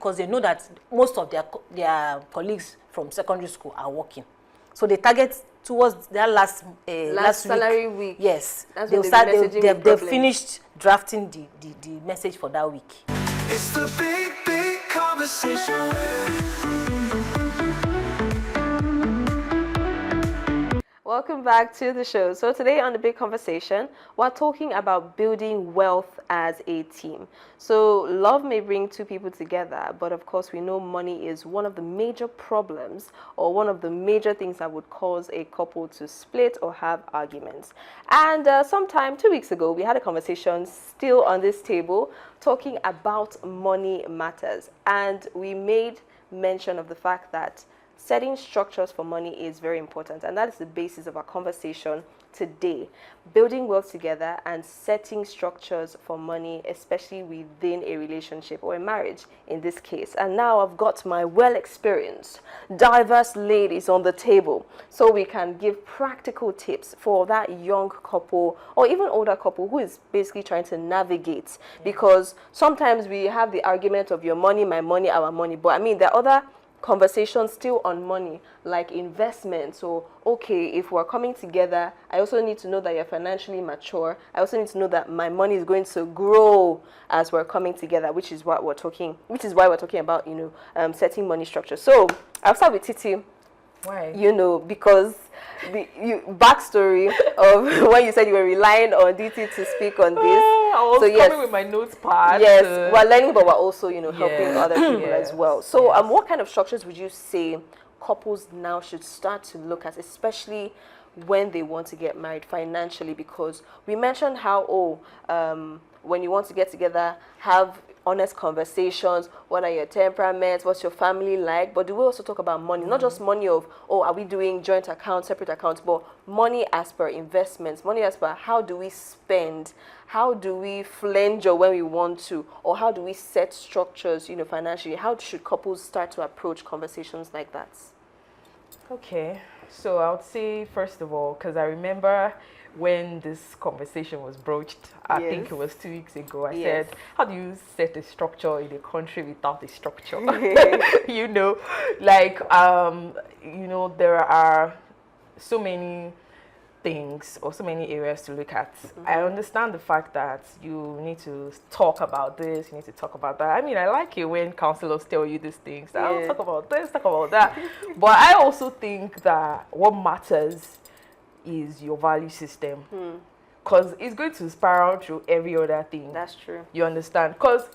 because they know that most of their colleagues from secondary school are working. So they target towards their last salary week. Yes, they've finished drafting the message for that week. It's the big conversation. Welcome back to the show. So today on the Big Conversation, we're talking about building wealth as a team. So love may bring two people together, but of course we know money is one of the major problems or one of the major things that would cause a couple to split or have arguments. And sometime 2 weeks ago, we had a conversation still on this table talking about money matters. And we made mention of the fact that setting structures for money is very important, and that is the basis of our conversation today. Building wealth together and setting structures for money, especially within a relationship or a marriage in this case. And now I've got my well-experienced, diverse ladies on the table so we can give practical tips for that young couple or even older couple who is basically trying to navigate. Because sometimes we have the argument of your money, my money, our money. But I mean, there are other conversations still on money, like investment. So, okay, if we're coming together, I also need to know that you're financially mature. I also need to know that my money is going to grow as we're coming together, which is why we're talking about, setting money structure. So, I'll start with Titi. Why? Because backstory of when you said you were relying on DT to speak on this. I was coming with my notepad. Yes, we're learning, but we're also, helping other people as well. So, what kind of structures would you say couples now should start to look at, especially when they want to get married financially? Because we mentioned how, when you want to get together, have honest conversations. What are your temperaments? What's your family like? But do we also talk about money? Not just money of, are we doing joint accounts, separate accounts, but money as per investments, money as per how do we spend, how do we flange when we want to, or how do we set structures, financially? How should couples start to approach conversations like that? Okay, so I would say, first of all, because I remember when this conversation was broached, I think it was 2 weeks ago, I said, how do you set a structure in a country without a structure? There are so many things or so many areas to look at. I understand the fact that you need to talk about this, you need to talk about that. I mean, I like it when counselors tell you these things. I'll talk about this, talk about that. But I also think that what matters is your value system, because it's going to spiral through every other thing. That's true. You understand? Because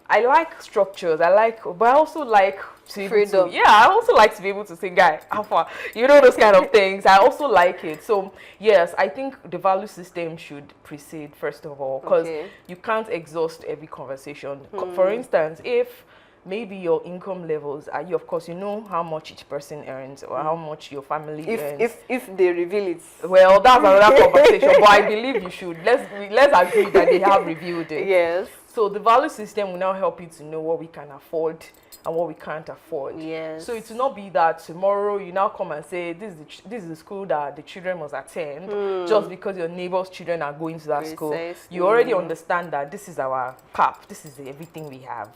I like structures, but I also like to freedom. I also like to be able to say, guy, alpha, those kind of things. I also like it. So yes, I think the value system should precede first of all, because you can't exhaust every conversation. For instance, if maybe your income levels are, of course, how much each person earns or how much your family earns. If they reveal it. Well, that's another conversation, but I believe you should. Let's agree that they have revealed it. Yes. So the value system will now help you to know what we can afford and what we can't afford. Yes. So it will not be that tomorrow you now come and say this is the school that the children must attend just because your neighbor's children are going to that school. You already understand that this is our cap. This is everything we have.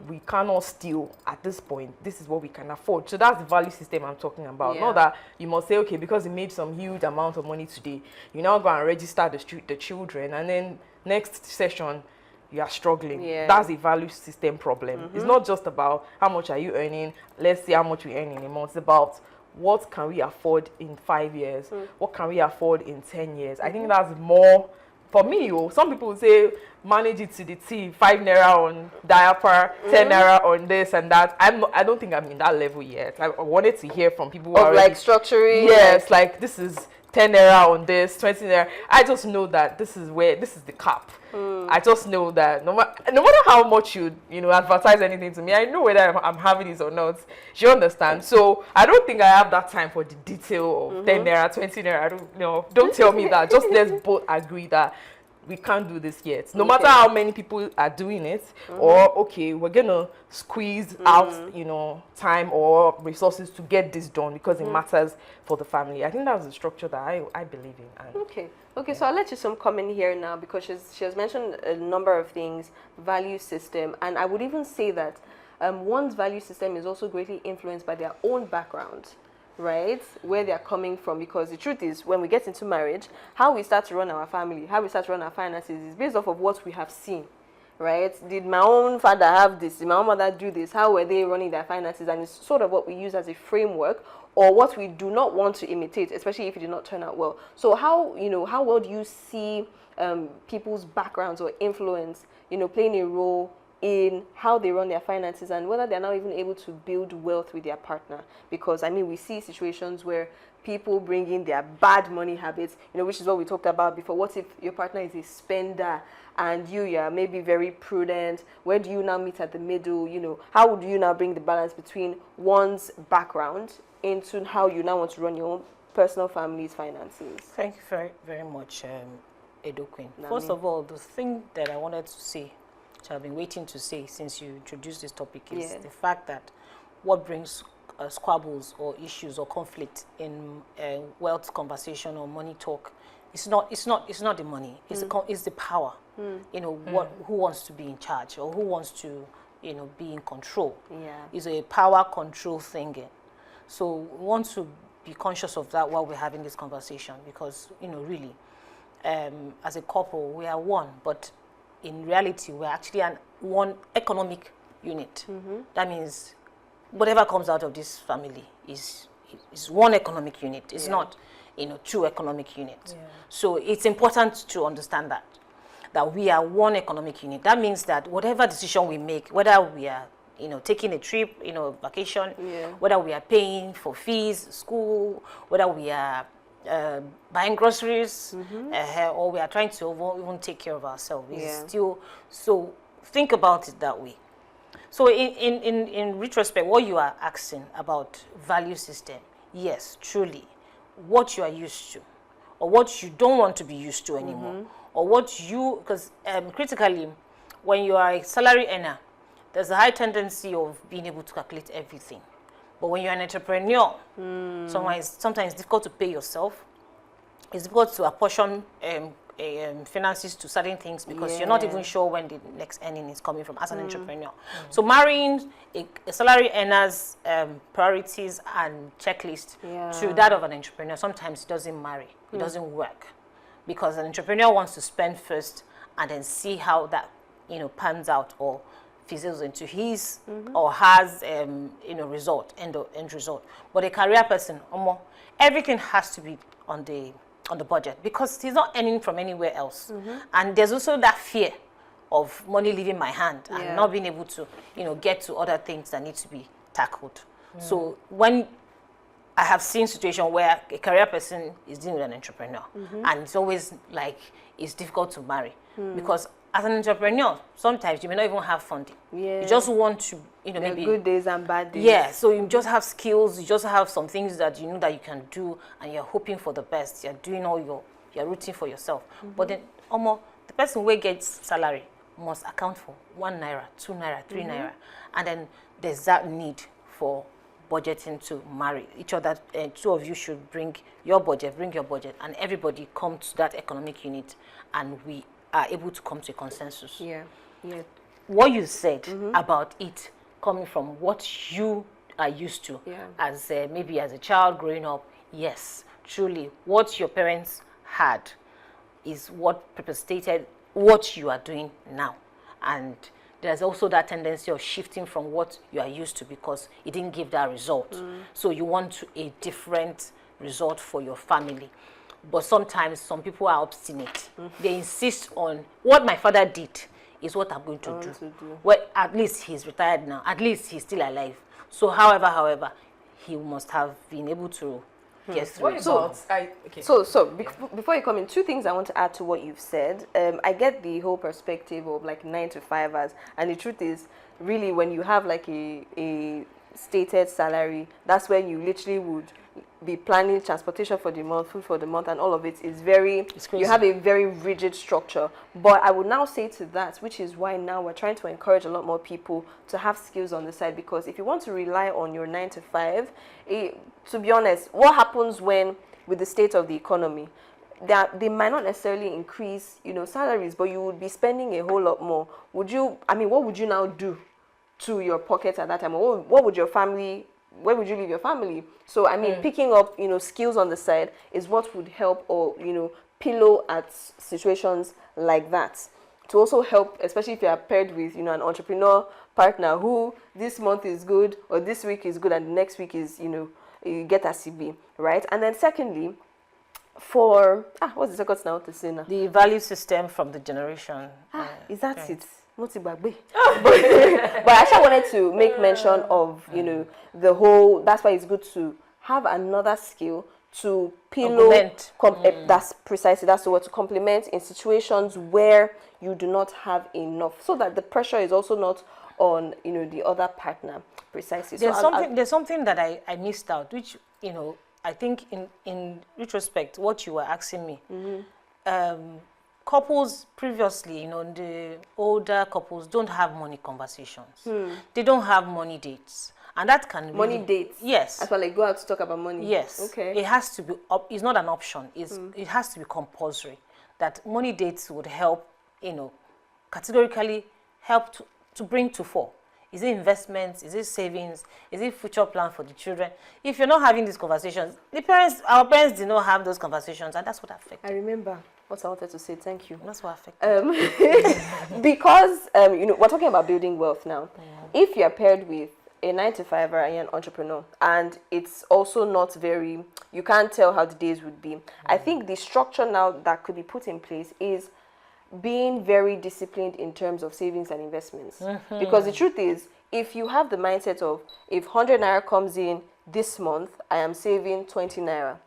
We cannot steal at this point. This is what we can afford. So that's the value system I'm talking about. Not that you must say, okay, because you made some huge amount of money today, you now go and register the children, and then next session you are struggling. That's a value system problem. It's not just about how much are you earning, let's see how much we earn in a month. It's about what can we afford in 5 years, what can we afford in 10 years. I think that's more, for me, some people say manage it to the T, 5 naira on diaper, 10 naira on this and that. I don't think I'm in that level yet. I wanted to hear from people who are like structuring. Yes, like this is 10 naira on this, 20 naira. I just know that this is the cap. I just know that no matter how much you advertise anything to me, I know whether I'm having it or not. Do you understand? So I don't think I have that time for the detail of 10 naira, 20 naira. Don't tell me that. Just let's both agree that we can't do this yet. No matter how many people are doing it, or okay, we're gonna squeeze out, time or resources to get this done because it matters for the family. I think that's the structure that I believe in. And Okay, so I'll let you some comment here now, because she has mentioned a number of things, value system, and I would even say that one's value system is also greatly influenced by their own background, right? Where they're coming from. Because the truth is, when we get into marriage, how we start to run our family, how we start to run our finances is based off of what we have seen. Right? Did my own father have this? Did my own mother do this? How were they running their finances? And it's sort of what we use as a framework, or what we do not want to imitate, especially if it did not turn out well. So how well do you see people's backgrounds or influence, playing a role in how they run their finances and whether they're now even able to build wealth with their partner? Because we see situations where people bring in their bad money habits, which is what we talked about before. What if your partner is a spender and you're maybe very prudent? Where do you now meet at the middle? How would you now bring the balance between one's background into how you now want to run your own personal family's finances? Thank you very, very much, Edo Queen. First of all, the thing that I wanted to say, which I've been waiting to say since you introduced this topic, is the fact that what brings squabbles or issues or conflict in wealth conversation or money talk, it's not the money, it's the power. Who wants to be in charge or who wants to be in control. It's a power control thing. So we want to be conscious of that while we're having this conversation, because really as a couple we are one, but in reality we're actually one economic unit. That means whatever comes out of this family is one economic unit. It's not, two economic units. So it's important to understand that we are one economic unit. That means that whatever decision we make, whether we are, taking a trip, vacation, whether we are paying for fees, school, whether we are buying groceries, or we are trying to even take care of ourselves, so think about it that way. So in retrospect, what you are asking about value system, yes, truly, what you are used to, or what you don't want to be used to anymore, or because critically, when you are a salary earner, there's a high tendency of being able to calculate everything. But when you're an entrepreneur, sometimes it's difficult to pay yourself. It's difficult to apportion finances to certain things, because you're not even sure when the next earning is coming from as an entrepreneur. So marrying a salary earner's priorities and checklist to that of an entrepreneur, sometimes it doesn't marry, it doesn't work, because an entrepreneur wants to spend first and then see how that pans out or fizzles into his or her end result. But a career person, everything has to be on the budget, because he's not earning from anywhere else. And there's also that fear of money leaving my hand and not being able to get to other things that need to be tackled. So when I have seen situations where a career person is dealing with an entrepreneur, and it's always like it's difficult to marry, because as an entrepreneur, sometimes you may not even have funding. You just want to, maybe good days and bad days. So you just have skills, you just have some things that you know that you can do, and you're hoping for the best. You're doing you're rooting for yourself. But then, the person who gets salary must account for 1 naira, 2 naira, 3 naira, and then there's that need for budgeting to marry each other. Two of you should bring your budget, and everybody come to that economic unit, and we are able to come to a consensus. What you said about it coming from what you are used to as maybe as a child growing up, yes, truly, what your parents had is what precipitated what you are doing now. And there's also that tendency of shifting from what you are used to, because it didn't give that result. So you want a different result for your family. But sometimes some people are obstinate. They insist on what my father did is what I'm going to do. Well, at least he's retired now. At least he's still alive. So however, he must have been able to get through it. Before you come in, 2 things I want to add to what you've said. I get the whole perspective of like 9 to 5ers, and the truth is, really, when you have like a stated salary, that's when you literally would be planning transportation for the month, food for the month, and all of it is you have a very rigid structure. But I would now say to that, which is why now we're trying to encourage a lot more people to have skills on the side, because if you want to rely on your 9 to 5, to be honest, what happens when, with the state of the economy, that they might not necessarily increase, salaries, but you would be spending a whole lot more. What would you now do to your pocket at that time? Or what would your family, where would you leave your family? So, I mean, picking up, you know, skills on the side is what would help, or, you know, pillow at situations like that. To also help, especially if you are paired with, you know, an entrepreneur partner who this month is good, or this week is good, and the next week is, you know, you get a CB, right? And then secondly, for, what's the second now to say now? The value system from the generation. Is that it? But I actually wanted to make mention of, you know, the whole, that's why it's good to have another skill to pillow, that's precisely, that's the word, to complement in situations where you do not have enough, so that the pressure is also not on, you know, the other partner. Precisely. There's something that I missed out, which, you know, I think in retrospect, what you were asking me, couples previously, you know, the older couples don't have money conversations. They don't have money dates. And that can money dates. Yes. As well, like go out to talk about money. Yes. Okay. It has to be. It's not an option. It has to be compulsory. That money dates would help. You know, categorically help to bring to fore. Is it investments? Is it savings? Is it future plan for the children? If you're not having these conversations, our parents did not have those conversations, and that's what affected. I remember what I wanted to say. Thank you. That's what affected. Because you know, we're talking about building wealth now. If you're paired with a 9-to-5 and you're an entrepreneur, and it's also not very, you can't tell how the days would be. I think the structure now that could be put in place is being very disciplined in terms of savings and investments. Because the truth is, if you have the mindset of, if 100 naira comes in this month, I am saving 20 naira.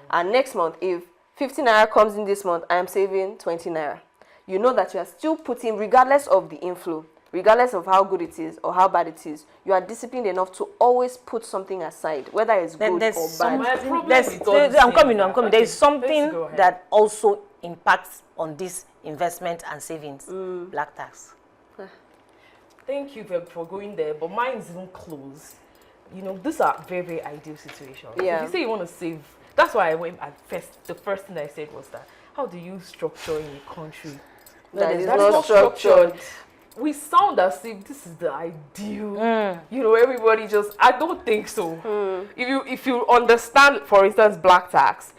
And next month, if 50 naira comes in this month, I am saving 20 naira. You know that you are still putting, regardless of the inflow, regardless of how good it is or how bad it is, you are disciplined enough to always put something aside, whether it's good or bad. I'm coming. There is something that also impacts on this investment and savings. Black tax. Thank you for going there, but mine is even close. You know, these are very, very ideal situations. If you say you want to save, that's why I went at first. The first thing I said was that, how do you structure in a country that is not structured? We sound as if this is the ideal, you know, everybody just, I don't think so. If you understand, for instance, black tax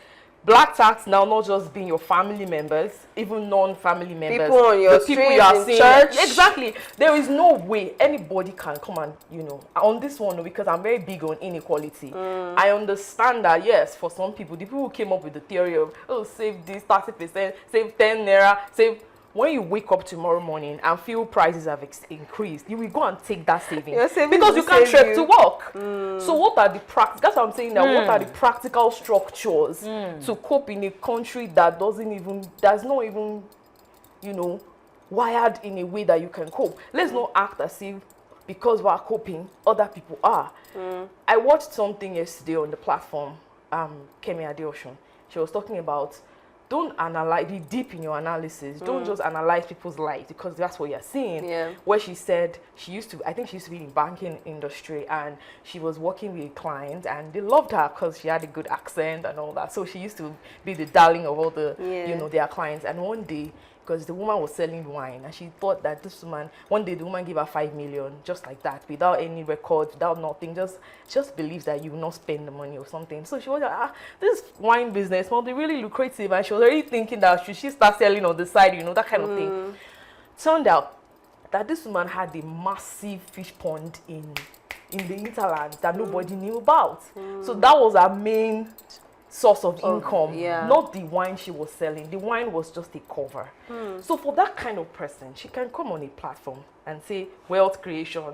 now not just being your family members, even non-family members, people on your street, people you are in seeing, church. exactly. There is no way anybody can come and, you know, on this one, because I'm very big on inequality. I understand that, yes, for some people, the people who came up with the theory of, oh, save this 30%, save 10 naira, save. When you wake up tomorrow morning and fuel prices have increased, you will go and take that savings because you can't trek to work. So what are the that's what I'm saying now. What are the practical structures to cope in a country that that's not even, you know, wired in a way that you can cope? Let's not act as if because we're coping, other people are. I watched something yesterday on the platform, Kemi Adeosun. She was talking about, don't be deep in your analysis. Don't just analyze people's lives because that's what you're seeing. Where she said I think she used to be in the banking industry, and she was working with a client and they loved her because she had a good accent and all that. So she used to be the darling of all the, you know, their clients. And one day, because the woman was selling wine, and she thought that this woman, one day the woman gave her 5 million, just like that, without any records, without nothing, just believes that you will not spend the money or something. So she was like, this wine business must be really lucrative, and she was already thinking that should she start selling on the side, you know, that kind of thing. Turned out that this woman had a massive fish pond in the hinterland that nobody knew about. So that was her main source of income, not the wine she was selling. The wine was just a cover. So for that kind of person, she can come on a platform and say wealth creation,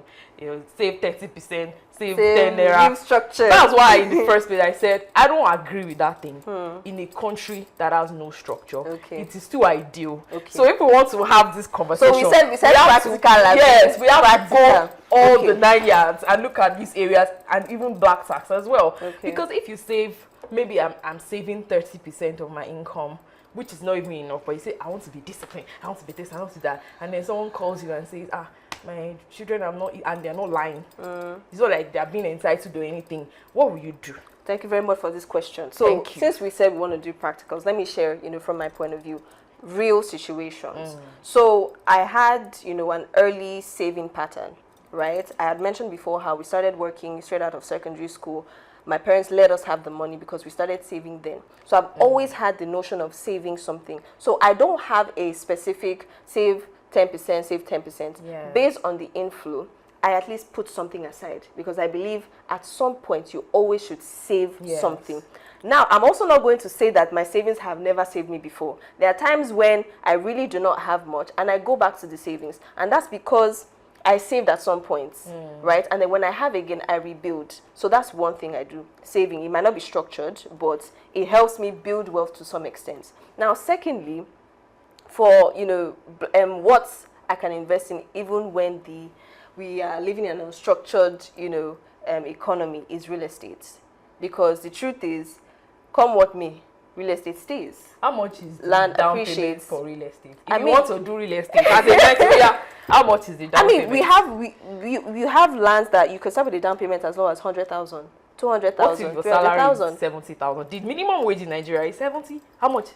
you know, save 30%, save 10 naira. Structure. That's why in the first place I said I don't agree with that thing. In a country that has no structure, it is too ideal. So if we want to have this conversation, so we said practical. Yes, we have to go all the 9 yards and look at these areas, and even black tax as well. Because if you save, maybe I'm saving 30% of my income, which is not even enough, but you say, I want to be disciplined, I want to be this, I want to be that, and then someone calls you and says, my children are not, and they're not lying. It's not like they're being entitled to do anything. What will you do? Thank you very much for this question. So since we said we want to do practicals, let me share, you know, from my point of view, real situations. So I had, you know, an early saving pattern. right? I had mentioned before how we started working straight out of secondary school. My parents let us have the money because we started saving then. So I've always had the notion of saving something. So I don't have a specific save 10%, save 10%. Yeah. Based on the inflow, I at least put something aside because I believe at some point you always should save something. Now, I'm also not going to say that my savings have never saved me before. There are times when I really do not have much and I go back to the savings. And that's because I saved at some point, right? And then when I have again, I rebuild. So that's one thing I do, saving. It might not be structured, but it helps me build wealth to some extent. Now, secondly, for, what I can invest in even when we are living in an unstructured, economy is real estate. Because the truth is, come what may, real estate stays. How much is land down appreciates payment for real estate? If you want to do real estate as a next year, how much is the down payment? we have lands that you can start with a down payment as low as 100,000, 200,000, What if your salary 300,000? is 70,000? The minimum wage in Nigeria is 70. How much?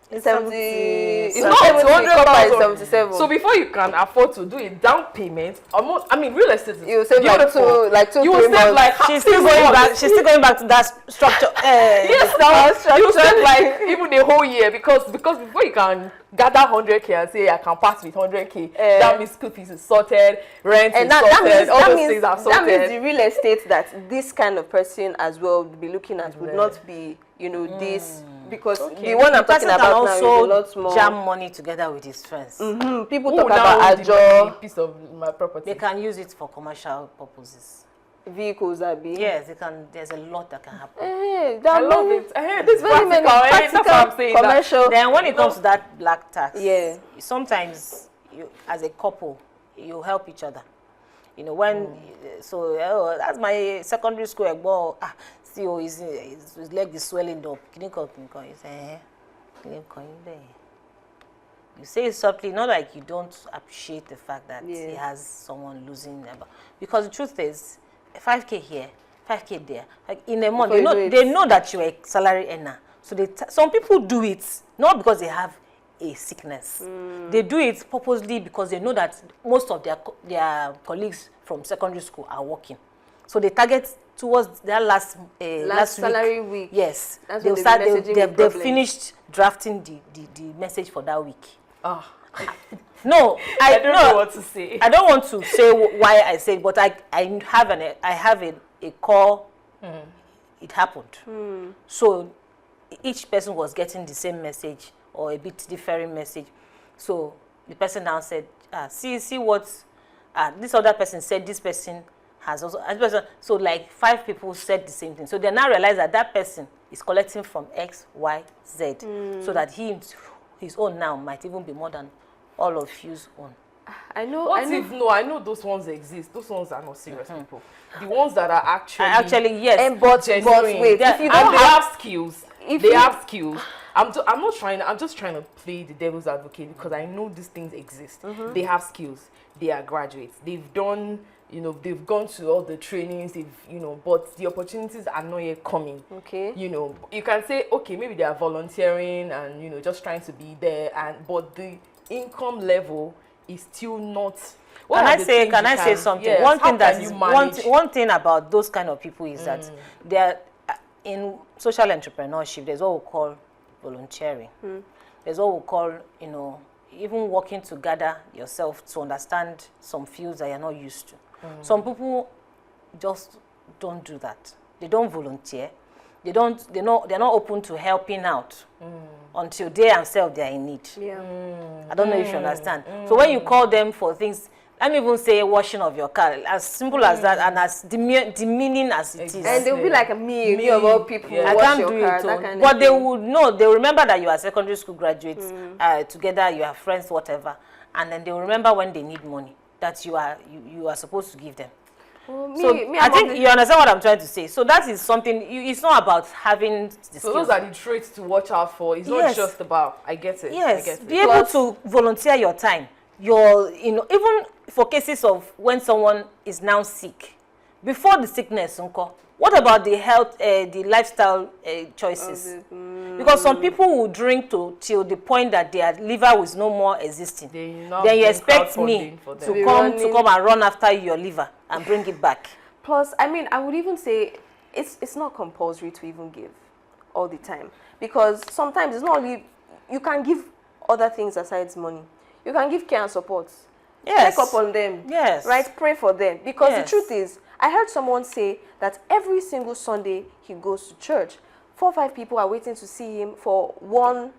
70. It's not 200,000. 77. So before you can afford to do a down payment, almost, real estate. You save like two, 2 3 months. She's still going back. She's still going back to that structure. Yes, now you save like even a whole year because before you can gather 100K and say I can pass with 100K, that means school fees is sorted, rent is sorted, all those things are sorted. That means the real estate that this kind of person as well would be looking at would not be, this. Because the one I'm talking about now is a lot more. Jam money together with his friends. People talk about a piece of my property. They can use it for commercial purposes. Vehicles that be. Yes, they can. There's a lot that can happen. I love it. This very many that's what I'm saying. commercial. Then when it comes to that black tax, yeah, sometimes you, as a couple, you help each other. When that's my secondary school. See, his leg is swelling up. You say it softly, not like you don't appreciate the fact that he has someone losing. Because the truth is, 5K here, 5K there. Like in a month, they know that you're a salary earner. So some people do it not because they have a sickness. They do it purposely because they know that most of their colleagues from secondary school are working. So they target towards their last salary week. Yes, they've finished drafting the message for that week. No, I don't know what to say. I don't want to say why I say it, but I have a call. It happened. So each person was getting the same message or a bit different message. So the person now said, see what this other person said. This person has also, so like 5 people said the same thing. So they now realize that person is collecting from X, Y, Z, so that his own now might even be more than all of you's own. I know. I know those ones exist. Those ones are not serious people. The ones that are actually yes, but wait, if you don't they have skills. They have skills. I'm just trying to play the devil's advocate because I know these things exist. They have skills. They are graduates. They've done, they've gone to all the trainings, but the opportunities are not yet coming. Okay. You can say, okay, maybe they are volunteering and, just trying to be there, but the income level is still not. Can I say something? Yes, one thing about those kind of people is that they are in social entrepreneurship. There's what we call volunteering. There's what we call, even working to gather yourself to understand some fields that you're not used to. Some people just don't do that. They don't volunteer. They're not open to helping out until they themselves they are in need. Yeah. I don't know if you understand. So when you call them for things, let me even say washing of your car, as simple as that and as demeaning as it is. And they'll be like me of all people. I can't do it. But they would know. They will remember that you are secondary school graduates. Together you are friends, whatever. And then they will remember when they need money that you are supposed to give them. I think you understand what I'm trying to say. So that is something. It's not about having the skills. So those are the traits to watch out for. It's not just about. I get it. Yes. I get it. Be able to volunteer your time. Even for cases of when someone is now sick, before the sickness, unko, what about the health, the lifestyle choices? Because some people will drink till the point that their liver was no more existing. Then you expect me to come and run after your liver and bring it back. Plus, I mean, I would even say it's not compulsory to even give all the time, because sometimes it's not only you can give other things aside money. You can give care and support. Yes. Check up on them. Yes. Right? Pray for them. Because Yes. the truth is, I heard someone say that every single Sunday he goes to church, 4 or 5 people are waiting to see him for one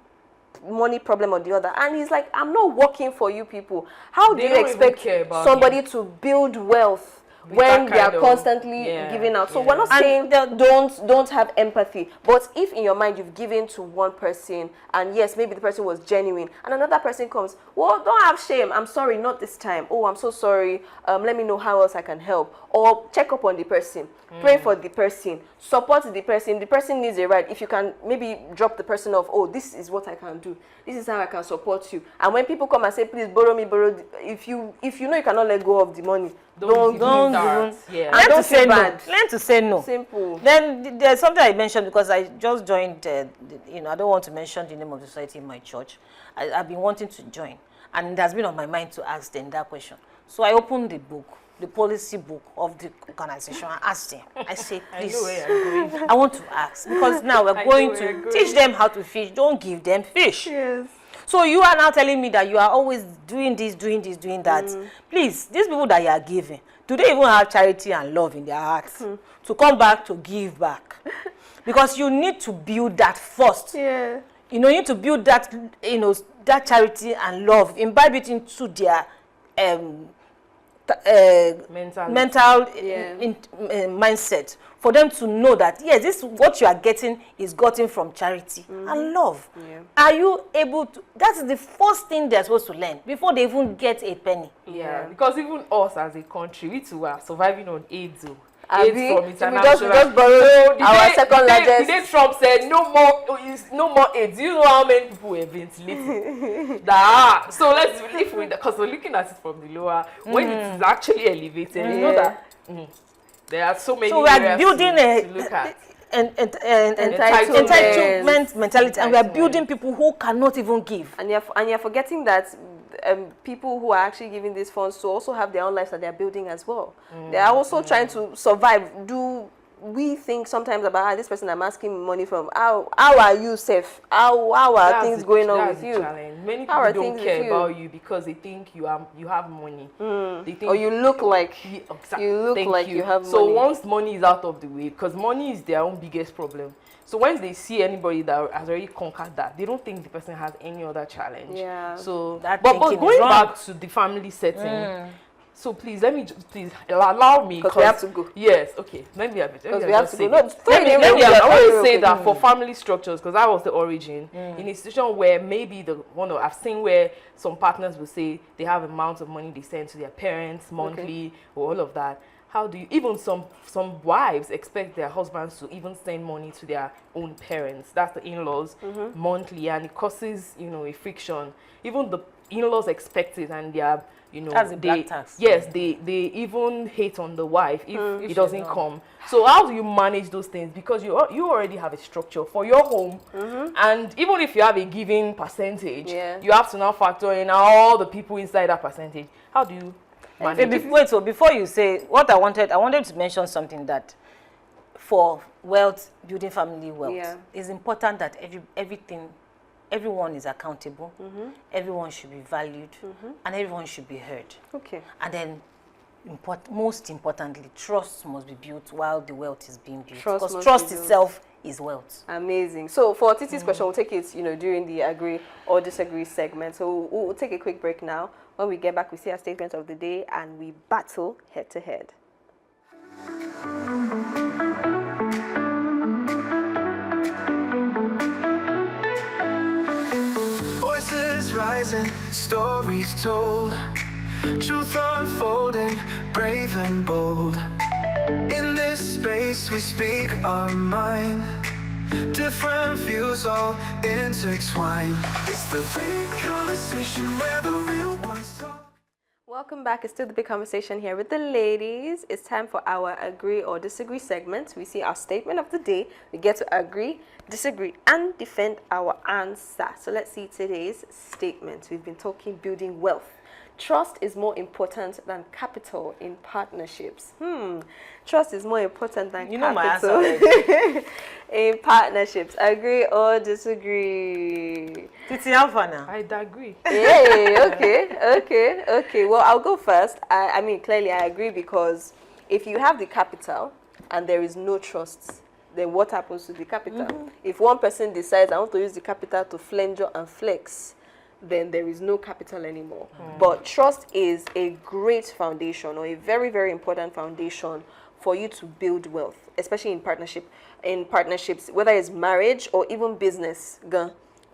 money problem or the other. And he's like, I'm not working for you people. How do you expect somebody to build wealth when they are constantly giving out? So we're not saying that don't have empathy, but if in your mind you've given to one person and yes, maybe the person was genuine, and another person comes, well, don't have shame, I'm sorry, not this time, oh, I'm so sorry, let me know how else I can help, or check up on the person, pray for the person, support the person needs a ride. If you can maybe drop the person off, oh, this is what I can do, this is how I can support you. And when people come and say, please borrow me, if you know you cannot let go of the money, don't Learn to say no. Learn to say no. Simple. Then there's something I mentioned, because I just joined, I don't want to mention the name of the society in my church. I've been wanting to join, and it has been on my mind to ask them that question. So I opened the book, the policy book of the organization. I asked them. I said, please, I want to ask, because now we're going to teach them how to fish. Don't give them fish. Yes. So you are now telling me that you are always doing this, doing that. Please, these people that you are giving, do they even have charity and love in their hearts to come back to give back? Because you need to build that first. Yeah. You need to build that, that charity and love, imbibe it into their mental mindset, for them to know that yes, this what you are getting is gotten from charity and love. Are you able to? That's the first thing they're supposed to learn before they even get a penny. Because even us as a country, we too are surviving on AIDS. AIDS from international. We just borrowed our second largest. The day Trump said no more AIDS. Do you know how many people were ventilating? So let's believe with because we're looking at it from the lower. When it is actually elevated, you know that there are so many. So we are building to look at. Entitlement mentality, and we are building people who cannot even give. And you're forgetting that people who are actually giving these funds to also have their own lives that they're building as well. They are also trying to survive. Do we think sometimes about this person I'm asking money from? How are you safe? How are things going on with you? Many people don't care about you because they think you have money. They think, or you look like you have money. So once money is out of the way, because money is their own biggest problem. So once they see anybody that has already conquered that, they don't think the person has any other challenge. So but going back to the family setting. So please allow me, because we have to go. Yes, okay. Let me have because we have to go. I always say that for family structures, because that was the origin. In a situation where maybe I've seen where some partners will say they have amounts of money they send to their parents monthly or all of that. How do you, even some wives expect their husbands to even send money to their own parents, that's the in-laws, monthly, and it causes, a friction. Even the in-laws expect it, and they are, that's the black tax. Yes, they even hate on the wife if it doesn't come. So how do you manage those things? Because you already have a structure for your home, and even if you have a given percentage, you have to now factor in all the people inside that percentage. How do you wait, so before you say what I wanted to mention something that for wealth, building family wealth, it's important that everyone is accountable, everyone should be valued, and everyone should be heard. Okay. And then most importantly, trust must be built while the wealth is being built. Because trust itself is wealth. Amazing. So for Titi's question, we'll take it, during the agree or disagree segment. So we'll take a quick break now. When we get back, we see our statement of the day and we battle head to head. Voices rising, stories told, truth unfolding, brave and bold. In this space we speak our mind, different views all intertwined. It's the big conversation where the real ones talk. Welcome back. It's still the big conversation here with the ladies. It's time for our agree or disagree segment. We see our statement of the day. We get to agree, disagree, and defend our answer. So let's see today's statement. We've been talking building wealth. Trust is more important than capital in partnerships. Trust is more important than capital my answer in partnerships. Agree or disagree? Titi Alfana. I'd agree. Yay, okay. Well, I'll go first. I mean, clearly I agree, because if you have the capital and there is no trust, then what happens to the capital? If one person decides, I want to use the capital to flenjo and flex, then there is no capital anymore. But trust is a great foundation, or a very, very important foundation for you to build wealth, especially in partnerships, whether it's marriage or even business.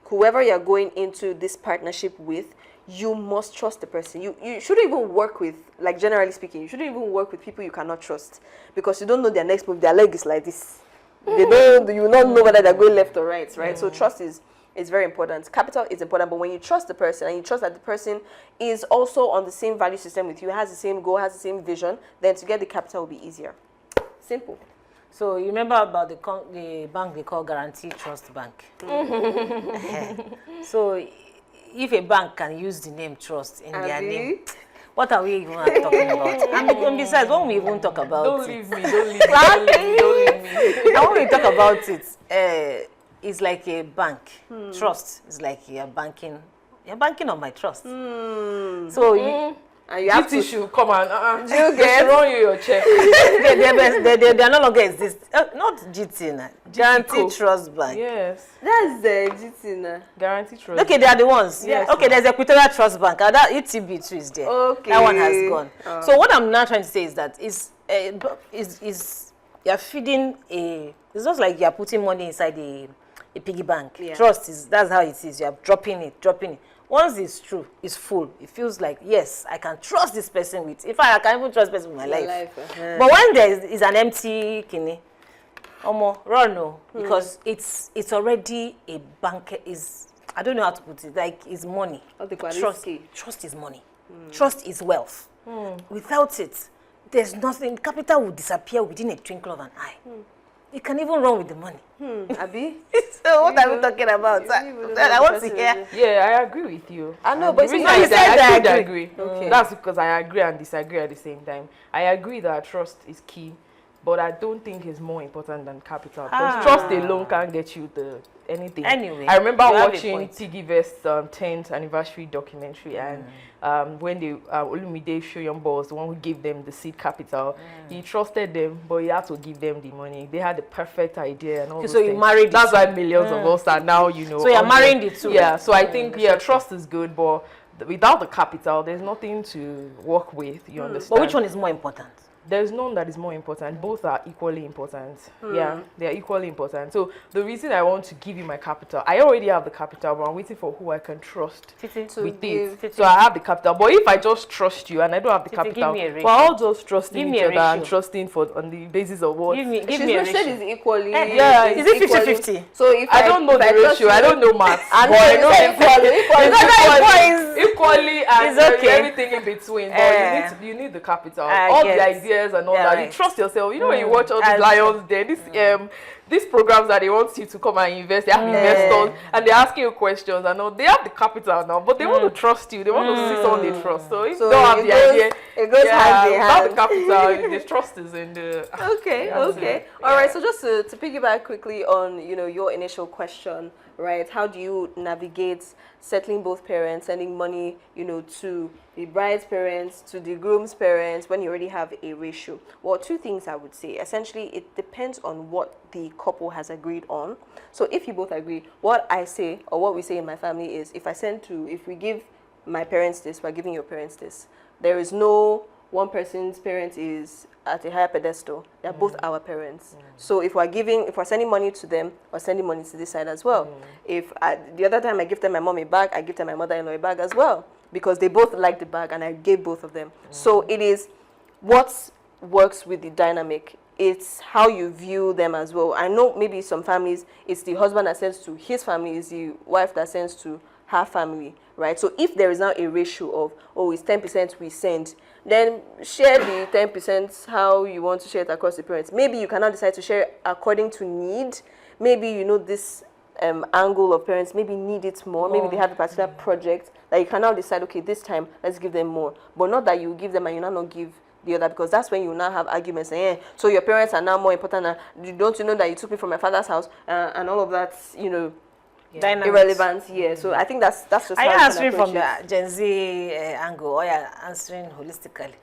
Whoever you're going into this partnership with, you must trust the person. You shouldn't even work with, like generally speaking, you shouldn't even work with people you cannot trust, because you don't know their next move. Their leg is like this. You will not know whether they're going left or right? So trust is very important. Capital is important, but when you trust the person and you trust that the person is also on the same value system with you, has the same goal, has the same vision, then to get the capital will be easier. Simple. So you remember about the bank they call Guarantee Trust Bank? So if a bank can use the name trust in their name, what are we even talking about? And besides, when we even talk about Don't leave me. And when we talk about it, it's like a bank. Trust is like you're banking on my trust. So and you have to should come and you get run you your check. they are no longer exist. Not GT now. Guarantee Trust Bank. Yes. That's the GT now. Guarantee Trust. Okay, they are the ones. Yes, Okay, there's Equatorial Trust Bank. That ETB too is there. Okay. That one has gone. So what I'm now trying to say is that is you're feeding it's just like you're putting money inside a piggy bank. Trust that's how it is. You're dropping it. Once it's true, it's full. It feels like, yes, I can trust this person with. In fact, I can even trust this person with my life. But when there is an empty kidney, run no, because it's already a bank. I don't know how to put it. Like, it's money. Trust is money. Trust is wealth. Without it, there's nothing. Capital will disappear within a twinkle of an eye. You can even run with the money. Abi? So what are we talking about? I want to hear. Yeah, I agree with you. I know, but you said I agree. Okay. That's because I agree and disagree at the same time. I agree that trust is key, but I don't think it's more important than capital. Because trust alone can't get you anything. Anyway, I remember watching Tiggy Vest's 10th anniversary documentary, and when Olumide Shoyombo was the one who gave them the seed capital, he trusted them, but he had to give them the money. They had the perfect idea and all those so things. you married That's why millions of us are now, So you're marrying the two. Yeah, so I think, trust is good, but without the capital, there's nothing to work with, you understand? But which one is more important? There's none that is more important. Both are equally important. Yeah, they are equally important. So the reason I want to give you my capital, I already have the capital, but I'm waiting for who I can trust with it. So I have the capital. But if I just trust you and I don't have the capital, well, I'll just trust each other and trusting on the basis of what? Give me a ratio. ratio. Is equally. Yeah, is it 50-50? So if I don't know the ratio, I don't know maths. And but I equally. know equally and It's okay. everything in between. But you need the capital. All the ideas and all that. You trust yourself. You know when you watch all these lions there, these programs that they want you to come and invest, they have investors and they're asking you questions and all. They have the capital now, but they want to trust you. They want to see someone they trust. So if you don't have the idea, it goes hand in hand. Without the capital, the trust is in the. Okay. All right. So just to piggyback quickly on your initial question, right? How do you navigate settling both parents, sending money, to the bride's parents, to the groom's parents, when you already have a ratio? Well, two things I would say. Essentially, it depends on what the couple has agreed on. So if you both agree, what I say or what we say in my family is, if we give my parents this, we're giving your parents this. There is no one person's parent is at a higher pedestal. They're both our parents. So if we're sending money to them, we're sending money to this side as well. If the other time I give them my mom a bag, I give them my mother-in-law a bag as well, because they both like the bag and I gave both of them. So it is what works with the dynamic. It's how you view them as well. I know maybe some families, it's the husband that sends to his family, it's the wife that sends to her family, right? So if there is now a ratio of, oh, it's 10% we send, then share the 10% how you want to share it across the parents. Maybe you cannot decide to share according to need. Maybe you know this angle of parents maybe need it more. Maybe they have a particular project that you can now decide, okay, this time let's give them more. But not that you give them and you now not give the other, because that's when you now have arguments saying, so your parents are now more important, and don't you know that you took me from my father's house, and all of that, you know, irrelevant. Yeah, so I think that's just are you answering from the Gen Z angle, or you're answering holistically?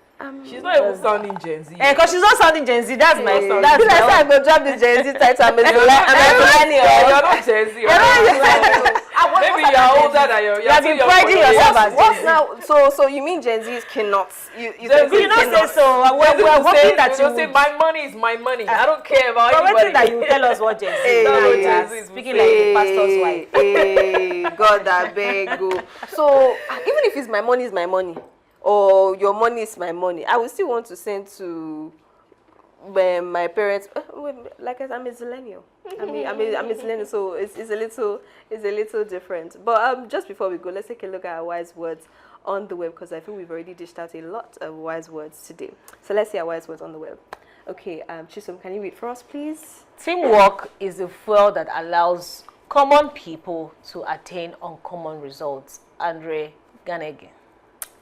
She's not even sounding Gen Z. Because she's not sounding Gen Z. That's my son. That's why I go drop the Gen Z title. I'm a millennial. You're not Gen Z. Maybe you're older than you have been priding yourself as Gen Z. Now, so you mean Gen Z cannot? You don't say so. We're hoping that you say my money is my money. I don't care about anybody. We're that you tell us what Gen Z is. Speaking like the pastor's wife. Hey, God, I beg you. So even if it's my money is my money, or your money is my money, I would still want to send to my parents. Like I said, I'm a millennial. I'm a millennial, so it's a little different. But just before we go, let's take a look at our wise words on the web, because I think we've already dished out a lot of wise words today. So let's see our wise words on the web. Okay, Chisom, can you read for us, please? Teamwork is the fuel that allows common people to attain uncommon results. Andre Ganege.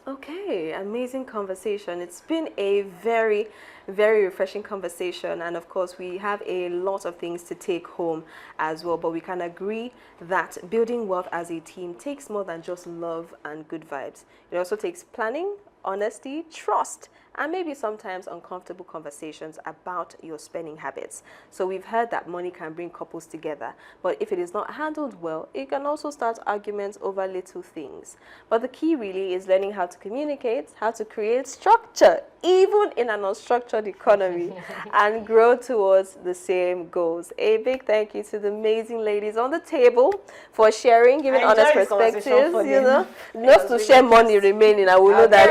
Okay, amazing conversation. It's been a very, very refreshing conversation, and of course we have a lot of things to take home as well, but we can agree that building wealth as a team takes more than just love and good vibes. It also takes planning, honesty, trust, and maybe sometimes uncomfortable conversations about your spending habits. So we've heard that money can bring couples together, but if it is not handled well, it can also start arguments over little things. But the key really is learning how to communicate, how to create structure, even in an unstructured economy, and grow towards the same goals. A big thank you to the amazing ladies on the table for sharing, giving honest perspectives, you know, not to share money remaining. I will know that.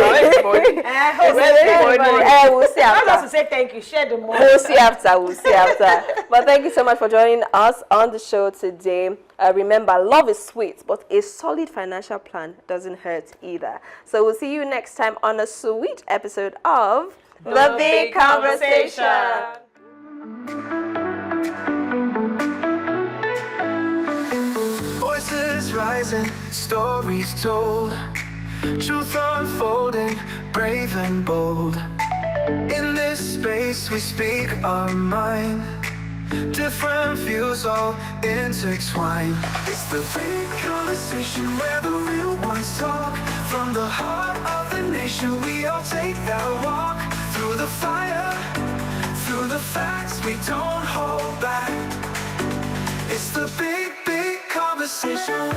We'll see after. Not just to say thank you, share the money. We'll see after. But thank you so much for joining us on the show today. Remember, love is sweet, but a solid financial plan doesn't hurt either. So we'll see you next time on a sweet episode of The Big Conversation. Voices rising, stories told, truth unfolding, brave and bold. In this space we speak our mind, different views all intertwined. It's the big conversation where the real ones talk. From the heart of the nation we all take that walk. Through the fire, through the facts we don't hold back. It's the big conversation.